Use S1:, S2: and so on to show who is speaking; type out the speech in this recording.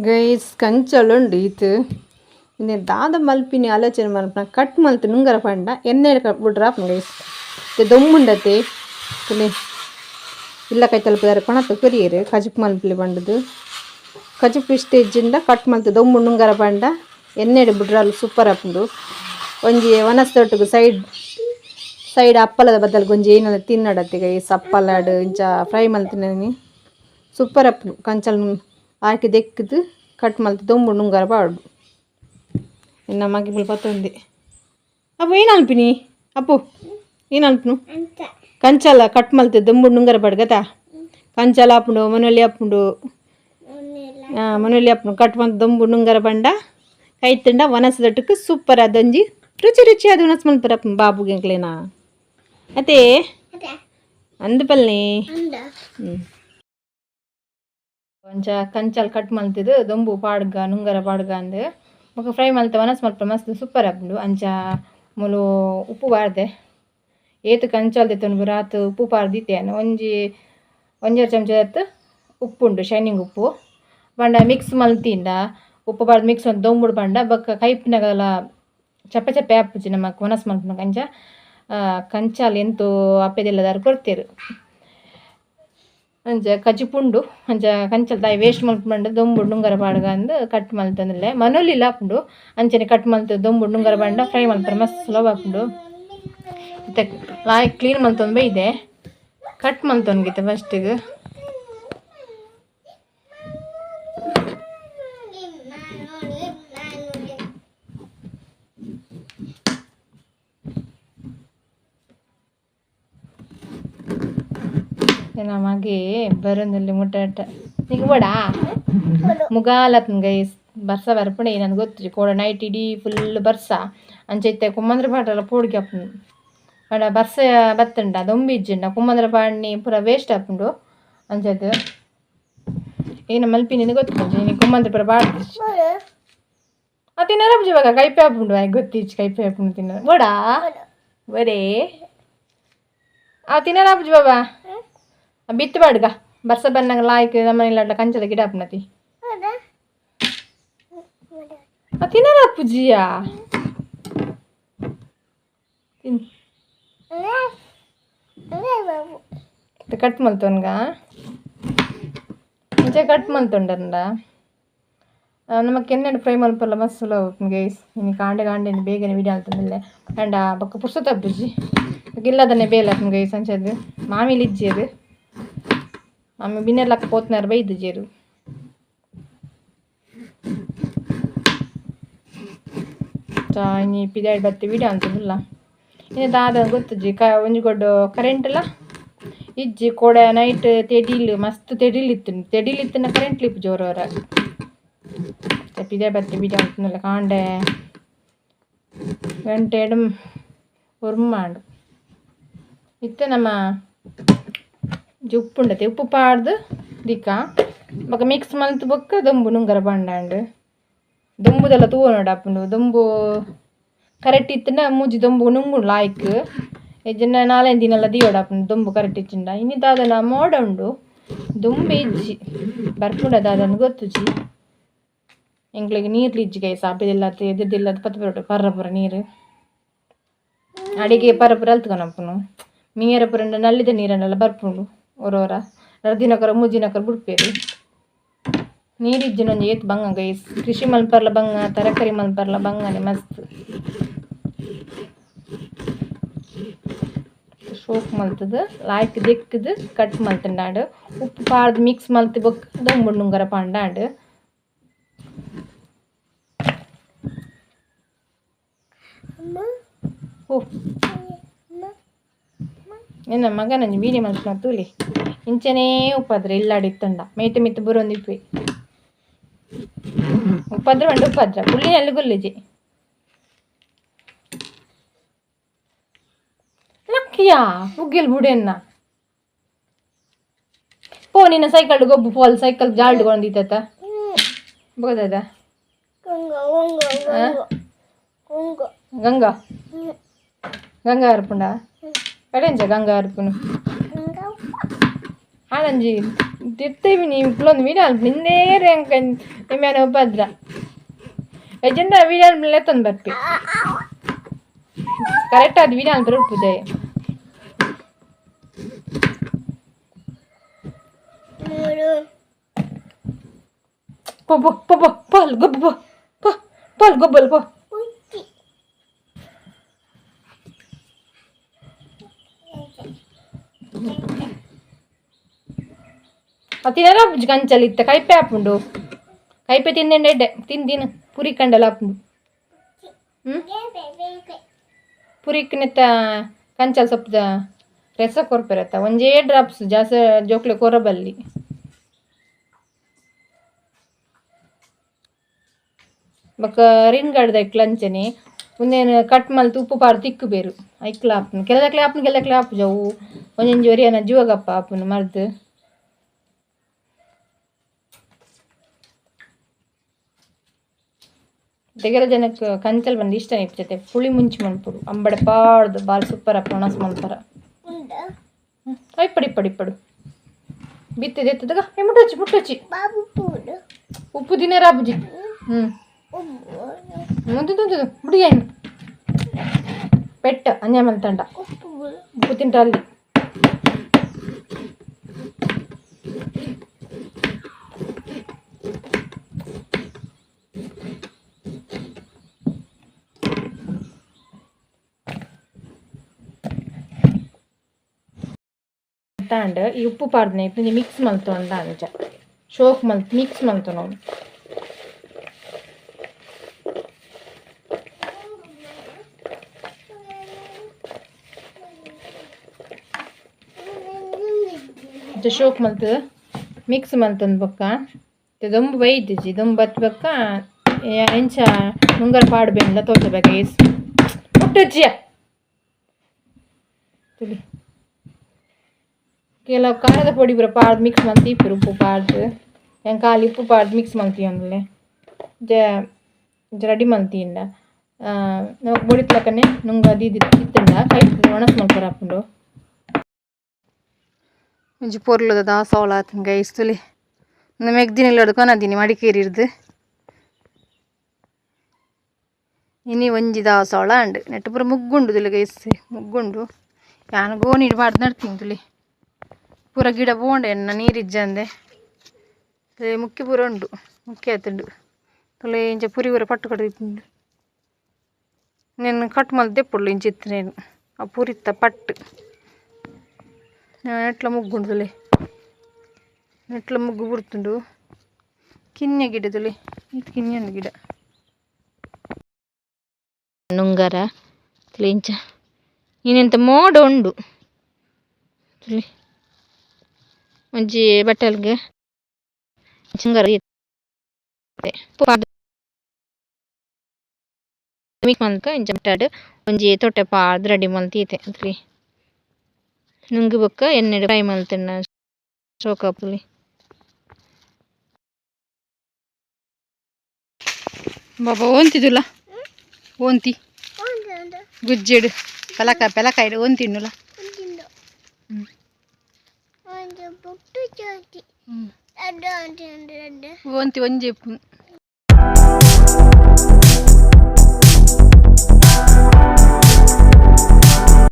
S1: guys ಕಂಚಲುಂಡು ಈತ್ ಇನ್ನೆ ದಾದ ಮಲ್ಪಿನಿ ಆಲೋಚನೆ ಮಲ್ಪನ ಕಟ್ ಮಲ್ತು ನುಂಗರ ಪಂಡ ಎಣ್ಣೆ ಬಿಡ್ರಾಪ್ನ ಗೈಸ್ ದೊಮ್ಮುಂಡತೆ ತುಲೆ ಇಲ್ಲ ಕೈ ತಲುಪಿದಾರೆ ಕೊಣತ್ತು ಕೊರಿಯರು ಕಜುಪ್ ಮಲ್ಪಲಿ ಬಂಡದು ಕಜುಪ್ ಇಷ್ಟ ಇಜ್ಜಿಂದ ಕಟ್ ಮಲ್ತು ದೊಮ್ಮು ನುಂಗರ ಪಂಡ ಎಣ್ಣೆ ಬಿಡ್ರಲ್ಲ ಸೂಪರ್ ಆಪುಂಡು ಒಂಜಿ ವನಸ್ತೊಟ್ಟಿಗೆ ಸೈಡ್ ಅಪ್ಪಲದ ಬದಲು ಗೊಂಜಿ ಏನಾದ್ರು ತಿನ್ನಡತ್ತೆ ಗೈಸ್ ಅಪ್ಪಲಾಡು ಇಂಚ ಫ್ರೈ ಮಲ್ತಿನಿ ಸೂಪರ್ ಆಪುಂಡು ಕಂಚಲ್ ಆಕಿ ದೆಕ್ಕದು ಕಟ್ ಮಲ್ತು ದೊಂಬು ನುಂಗರ ಪಾಡು ಇನ್ನ ಮಗಿಬುಲ್ ಪತ್ತೊಂದೆ ಅಪ್ಪು ಏನು ಅನ್ಪಿನಿ ಅಪ್ಪು ಏನು ಅನ್ಪನು ಕಂಚಲ ಕಟ್ ಮಲ್ತು ದೊಂಬು ನುಂಗರ ಪಾಡು ಗತಾ ಕಂಚಲ ಆಪುಂಡು ಮನೆಯಲ್ಲಿ ಆಪುಂಡು ಮನೆಯಲ್ಲಿ ಆಪುಂಡು ಕಟ್ ಮಲ್ತು ದೊಂಬು ನುಂಗರ ಬಂಡ ಕೈತಂಡ ವನಸದೊಟ್ಟಕ್ಕೆ ಸೂಪರ್ ಆದಂಜಿ ರುಚಿ ರುಚಿ ಅದು ವನಸ್ ಮಲ್ಪರ ಬಾಬುಗೆ ಎಂಕ್ಲೇನಾ ಅದೇ ಅಂದು ಪಲ್ನಿ ಕೊಂಚ ಕಂಚಲ್ ಕಟ್ ಮಲ್ತಿದ್ದು ದೊಂಬು ಪಾಡ್ಗ ನುಂಗರ ಪಾಡ್ಗ ಅಂದು ಮುಖ ಫ್ರೈ ಮಲ್ತ ವನಸ್ ಮಲ್ಪ ಮಸ್ತ್ ಸೂಪರ್ ಆಪುಂಡು ಅಂಚ ಮುಲು ಉಪ್ಪು ಬಾರ್ದೆ ಏತು ಕಂಚಲ್ದೆ ತೊಂದು ರಾತ್ ಉಪ್ಪು ಪಾರ್ದಿತ್ತೇನು ಒಂಜರ ಚಮಚ ಉಪ್ಪುಂಡು ಶೈನಿಂಗ್ ಉಪ್ಪು ಬಂಡ ಮಿಕ್ಸ್ ಮಲ್ತಿಂದ ಉಪ್ಪು ಬಾರ್ದು ಮಿಕ್ಸ್ ಒಂದು ದೊಂಬುಡು ಬಂಡ ಬೊಕ್ಕ ಕೈಪಿನಗಲ ಚಪ್ಪೆ ಚಪ್ಪೆ ಆಪುಜಿ ನಮಕ್ ವನಸ್ ಮಲ್ಪನ ಕಂಚ ಕಂಚಾಲ್ ಎಂತು ಅಪ್ಪೆದೆಲ್ಲದಾರು ಕೊಡ್ತೇರು ಅಂಚ ಕಜಿಪುಂಡು ಅಂಚ ಕಂಚಲ್ ತಾಯಿ ವೇಸ್ಟ್ ಮಲ್ಪಂಡು ದೊಂಬುಡು ನುಂಗರ ಪಾಡ್ಗ ಅಂದು ಕಟ್ ಮಲ್ತಂದಿಲ್ಲ ಮನೋಲಿ ಆಪುಂಡು ಅಂಚನೆ ಕಟ್ ಮಲ್ತು ದೊಂಬುಡು ನುಂಗರ ಬಂಡ ಫ್ರೈ ಮಲ್ಪರ ಮಸ್ತ್ ಸುಲಭ ಆಪುಂಡು ಮತ್ತೆ ಲಾಯ್ ಕ್ಲೀನ್ ಮಲ್ತೊಂದು ಬೈದೆ ಕಟ್ ಮಲ್ತೊನ್ಗಿತ್ತೆ ಫಸ್ಟಿಗೆ ನಮಗೆ ಬರೋದಲ್ಲಿ ಮುಟ್ಟ ಈಗ ಬೋಡಾ ಮುಗಾಲತ್ನ ಗೈಸ್ ಬರ್ಸ ಬರ್ಪಣೆ ನನಗೆ ಗೊತ್ತು ಕೋಡ ನೈಟ್ ಇಡೀ ಫುಲ್ ಬರ್ಸ ಅಂಚೈತೆ ಕುಮ್ಮಂದ್ರ ಪಾಟೆಲ್ಲ ಪೋಡಿಗೆ ಹಾಪುಂಡು ಬಡ ಬರ್ಸ ಬತ್ತಂಡ ದೊಂಬಿಜ್ಜುಂಡ ಕುಮ್ಮಂದ್ರ ಪಾಡ್ನಿ ಪೂರ ವೇಸ್ಟ್ ಹಾಪುಂಡು ಅಂಚದು ಏನು ಮಲ್ಪಿನಿ ಗೊತ್ತು ನೀನು ಕುಮ್ಮಂದ್ರ ಪೂರ ಬಾಡ್ದು ಅದು ತಿನ್ನಾರ ಇವಾಗ ಕೈಪೆ ಹಾಪುಂಡು ಗೊತ್ತಿಚ್ಚು ಕೈಪೆ ಹಾಪುಂಡು ತಿನ್ನ ಬೋಡಾ ಬರೇ ತಿನ್ನಾರ ಹಾಪುಜಿ ಬಾಬಾ ಬಿತ್ತು ಬಾಡ್ಗ ಬರ್ಸ ಬನ್ನಂಗ ಲಾಯ್ಕ್ ನಮ್ಮನೆಲ್ಲ ಕಂಚದ ಗಿಡ ಆಪುನತಿ ತಿನ್ನಾರ ಅಪ್ಪುಜಿಯಾ ಕಟ್ ಮಲ್ತೊನ್ಗ ಮುಂಚೆ ಕಟ್ ಮಲ್ತೊಂಡಂಡ ನಮಕ್ ಎಣ್ಣೆ ಫ್ರೈ ಮಲ್ಪಲ್ಲ ಮಸ್ತ್ ಸುಲಭ ಗೈಸ್ ಇನ್ನು ಕಾಂಡೆ ಬೇಗನೆ ವಿಡಿಯೋ ಅಂತಂದಿಲ್ಲ ಅಂಡ ಬೊಕ್ಕ ಪುರ್ಸೊತ್ ಅಪ್ಪುಜಿ ಇಲ್ಲದನ್ನೇ ಬೇಲಪ್ಪ ಗೈಸ್ ಅಂಚದು ಮಾಮಿಲಿ ಇಜ್ಜೇದು ಆಮೇಲೆ ಬಿನ್ನೆರ್ಲಕ್ಕ ಪೋತ್ನಾರು ಬೈದು ಜೇರು ಇನ್ನು ಪಿದಾಡಿ ಬತ್ತಿ ವಿಡಿಯೋ ಅಂತದಿಲ್ಲ ಇನ್ನು ದಾದ ಗೊತ್ತಜ್ಜಿ ಒಂಜಿ ಗೊಡ್ಡು ಕರೆಂಟ್ ಎಲ್ಲ ಇಜ್ಜಿ ಕೋಡ ನೈಟ್ ತೆಡಿಲು ಮಸ್ತ್ ತೆಡಿಲಿತ್ತಿನ ಕರೆಂಟ್ ಲಿಪ್ಪು ಜೋರವರ ಪಿದಾಡಿ ಬತ್ತಿ ವಿಡಿಯೋ ಅಂತಂದಿಲ್ಲ ಕಾಂಡೆ ಗಂಟೆ ಉರ್ಮಾಂಡು ಇತ್ತು ನಮ್ಮ ಉಪ್ಪು ಉಂಡತೆ ಉಪ್ಪು ಪಾಡ್ದು ದಿಕ್ಕ ಬೊಕ್ಕ ಮಿಕ್ಸ್ ಮಲ್ತು ಬೊಕ್ಕ ದೊಂಬು ನುಂಗರ ಬಂಡಾಂಡು ದೊಂಬುದೆಲ್ಲ ತೂವ ನೋಡಪ್ಪುಂಡು ದೊಂಬು ಕರೆಕ್ಟ್ ಇತ್ತನ ಮೂಜಿ ದೊಂಬು ನುಂಗುಂಡು ಲಾಯ್ಕ್ ಎಜ್ಜನ 4 ದಿನೆಲ್ಲ ದಿಯೋಡಪ್ಪುಂಡು ದೊಂಬು ಕರೆಕ್ಟ್ ಇಚ್ಚಿಂಡ ಇನ್ನು ದಾದನ ಮೋಡ ಉಂಡು ದೊಂಬು ಇಜ್ಜಿ ಬರ್ಪುಂಡ ದಾದನ ಗೊತ್ತುಜಿ ಎಂಗ್ಳಿಗೆ ನೀರ್ಲಿ ಇಜ್ಜಿ ಕೈ ಸಾಪಿದೆಲ್ಲ ಎದ್ದಿಲ್ಲ ಪತ್ತು ಪರ್ರ ನೀರು ಅಡಿಗೆ ಪರಪುರ ಅಲ್ತ್ಕೊನಪ್ಪುನು ಮೀರ ಪುರಂಡ ನಲ್ಲಿದ ನೀರನ್ನೆಲ್ಲ ಬರ್ಪುಂಡು ಒರೋರ ರದಿನಕರ ಮೂಜಿನಕರ ಬಿಡ್ಪೇರು ನೀರಿಜ್ಜಿನೊಂದು ಏತ್ ಬಂಗ ಗೈಸ್ ಕೃಷಿ ಮಲ್ಪರ್ಲ ಬಂಗ ತರಕಾರಿ ಮಲ್ಪರ್ಲ ಬಂಗನೆ ಮಸ್ತ್ ಶೋಕ್ ಮಲ್ತದ ಲಾಯ್ಕ್ ದೆಕ್ಕದು ಕಟ್ ಮಲ್ತಂಡಾಂಡು ಉಪ್ಪು ಪಾಡ್ದು ಮಿಕ್ಸ್ ಮಲ್ತು ಬೊಕ್ಕ ದೊಂಬುಡು ನುಂಗರ ಪಂಡಾಂಡು ಓ ನಿನ್ನ ಮಗ ನಂಜಿ ಬೀಡಿ ಮಲ್ಪನ ತೂಲಿ ಇಂಚನೇ ಉಪ್ಪಾದ್ರೆ ಇಲ್ಲಾಡಿತ್ತಂಡ ಮೇಯ್ತು ಮಿತ್ತು ಬುರೊಂದಿಪ್ಪಿ ಉಪ್ಪಾದ್ರೆ ಬಂಡು ಉಪ್ಪಾದ್ರ ಪುಳ್ಳಿನಲ್ಲಿ ಗುಲ್ಲಿಜಿ ಲಕ್ಕಿಯಾ ಮುಗ್ಗಿಲ್ ಬುಡೆನ್ನ ಪೋ ನಿನ್ನ ಸೈಕಲ್ ಗೊಬ್ಬು ಪೋಲ್ ಸೈಕಲ್ ಜಾಲ್ಡ್ ಗೊಂದಿತ್ತ ಬೋದದ ಗಂಗಾ ಗಂಗಾ ಅರ್ಪುಂಡ ಕಡೆಂಚ ಗಂಗಾ ಅರ್ಪುನು ಆನಂಜಿ ತಿರ್ತೀವಿ ನೀವು ಇಲ್ಲೊಂದು ವೀಡಿಯೋ ನಿಂದೇ ರ್ಯಾಂಕ್ ನಿಮ್ಮೇನೆ ಒಬ್ಬದ್ರ ಎಜೆಂಡ ವೀಡಿಯೋ ಮೇಲೆ ತಂದು ಬರ್ತಿ ಕರೆಕ್ಟ್ ಅದು ವೀಡಿಯೋ ಅಂತ ಪೂಜೆ ಪೋ ಪೋ ಪೋ ಪೋ ಪಾಲ್ ಗೊಬ್ಬ ಪೋ ಪೋ ಪಾಲ್ ಗೊಬ್ಬಲ್ ಪೋ ತಿನ್ನರ ಕಂಚಲಿತ್ತ ಕೈಪೆ ಹಾಪುಂಡು ಕೈಪೆ ತಿಂದೆ ಎಡ್ಡೆ ತಿಂದಿನ ಪುರಿ ಕಂಡಲ್ಲ ಹಾಪುಂಡು ಪುರಿಕ್ನೆತ್ತ ಕಂಚಲ್ ಸ್ವಲ್ಪ ರಸ ಕೊರ್ಪೆರತ್ತ ಒಂಜೇ ಡ್ರಾಪ್ಸ್ ಜಾಸ್ತಿ ಜೋಕ್ಲೆ ಕೊರಬಲ್ಲಿ ಬೊಕ್ಕ ರಿಂಗಾಡ್ದ ಇಕ್ಲಂಚನೆ ಒಂದೇನು ಕಟ್ ಮಲ್ತು ಉಪ್ಪು ಪಾರು ತಿಕ್ಕು ಬೇರು ಐಕ್ಲ ಹಾಪುನು ಕೆಲದಕ್ಲೆ ಹಾಪು ಜವು ಒಂಜೊಂಜಿ ಒರಿಯನ ಜೀವಗಪ್ಪ ಹಾಪುನು ಮರ್ದು ತೆಗೆರ ಜನಕ್ಕೆ ಕಂಚಲ್ ಬಂದು ಇಷ್ಟ ಇರ್ತೈತೆ ಪುಳಿ ಮುಂಚಿ ಮನ್ಪುಡು ಅಂಬಡೆ ಪಾಡ್ದು ಬಾಲ್ ಸೂಪರ್ ಅಪ್ಪ ಒಣಸ್ ಮನ್ಪರ ಇಪ್ಪಡು ಬಿತ್ತದ ಎತ್ತದಾಗ ಮುಟ್ಟಚ್ಚಿ ಉಪ್ಪು ದಿನ ರಾಬುಜಿ ಮುಂದೆ ಬುಡಿಗೇನು ಪೆಟ್ಟ ಅಂಜ ಮಲ್ತಂಡ ಉಪ್ಪು ತಿಂಟ ಅಲ್ಲಿ ತಾಂಡ್ ಈ ಉಪ್ಪು ಪಾಡ್ದನೆ ಇತ್ತು ಮಿಕ್ಸ್ ಮಲ್ತು ಅಂದ ಅಂಚ ಶೋಕ್ ಮಲ್ತು ಮಿಕ್ಸ್ ಮಲ್ತು ನೋಡಿ ಶೋಕ್ ಮಲ್ತು ಮಿಕ್ಸ್ ಮಲ್ತಂದು ಬೊಕ್ಕ ದೊಂಬು ಬೈದಿಜ್ಜಿ ದೊಂಬು ಬತ್ ಬೊಕ್ಕ ಎಂಚ ಮುಂಗರ ಪಾಡ್ಬೇಂಡ ತೋಚಬೇಕ ಏಸು ಮುಟ್ಟುಜ್ಜಿಯ ತುಳಿ ಕೆಲವು ಖಾರದ ಪೊಡಿ ಪೂರ ಪಾಡ್ದು ಮಿಕ್ಸ್ ಮಲ್ತು ಇಪ್ಪರು ಉಪ್ಪು ಪಾಡ್ದು ಹೆಂಗೆ ಖಾಲಿ ಉಪ್ಪು ಪಾಡ್ದು ಮಿಕ್ಸ್ ಮಲ್ತೀವಿ ಅಂದಲೆ ರೆಡಿ ಮಲ್ತಿಂಡ ನಾವು ಬೊಡಿತ್ಲಕ್ಕನೆ ನುಂಗ ಅದು ಇತ್ತಂಡ ಕೈ ಒಣಸ್ ಮಲ್ಪರ ಹಾಕೊಂಡು ಒಂಜಿ ಪೊರ್ಲುದ ದಾಸವಾಳ ಆತನ ಗೈಸ್ ತುಲಿ ಒಂದು ಮೆಗ್ದಿನ ಇಲ್ಲೋದು ಕೊನದಿನಿ ಮಡಿಕೇರಿ ಇರ್ದು ಇನಿ ಒಂಜಿ ದಾಸವಾಳ ಅಂಡ್ ನೆಟ್ಟು ಪೂರ ಮುಗ್ಗುಂಡು ತುಲಿ ಗೈಸ್ ಮುಗ್ಗುಂಡು ಯಾನು ಗೋಣಿಡು ಮಾಡ್ದು ನಡ್ತೀನಿ ತುಲಿ ಪೂರ ಗಿಡ ಬೋಂಡೆ ಎನ್ನ ನೀರಿಜ್ಜಂದೆ ಮುಕ್ಕಿ ಪೂರ ಉಂಡು ಮುಕ್ಕಿ ಆತುಂಡು ತುಲೆ ಇಂಚ ಪುರಿ ಪೂರ ಪಟ್ಟು ಕಡಿದಿಂಡು నేను కట్ మళ్ళీ తెప్పుడు ఇంచిత్తి నేను ఆ పూరిత్త పట్టు ఎట్లా ముగ్గుండులే ఎట్లా ముగ్గు పుడుతుండు కిన్నె గిడదులే ఇది కిన్నె గిడ ನುಂಗರ ಇಂಚ ನೀನೆಂತ ಮೋಡ ಉಂಡು ಒಂಜಿ ಬಟ್ಟಲ್ಗೆ ಚುಂಗರ ಮಲ್ಕ ಇಂಚ ಬಿಟ್ಟಾಡು ಒಂಜಿ ತೊಟ್ಟೆ ಪಾಡ್ದು ರೆಡಿ ಮಲ್ತೀತೆ ಅಂತ್ಲಿ ನುಂಗಿ ಬೊಕ್ಕ ಎಣ್ಣೆಡು ಫ್ರೈ ಮಲ್ತಿನ ಸೋಕಾಪುಲಿ ಬಾಬಾ ಓಂತಿದುಲ್ಲ ಓಂತಿ ಗುಜ್ಜೆಡು ಪೆಲಕಾಯ್ಡು ಓಂತಿನ್ನುಲ ಓಂತಿ ಒಂಜಿ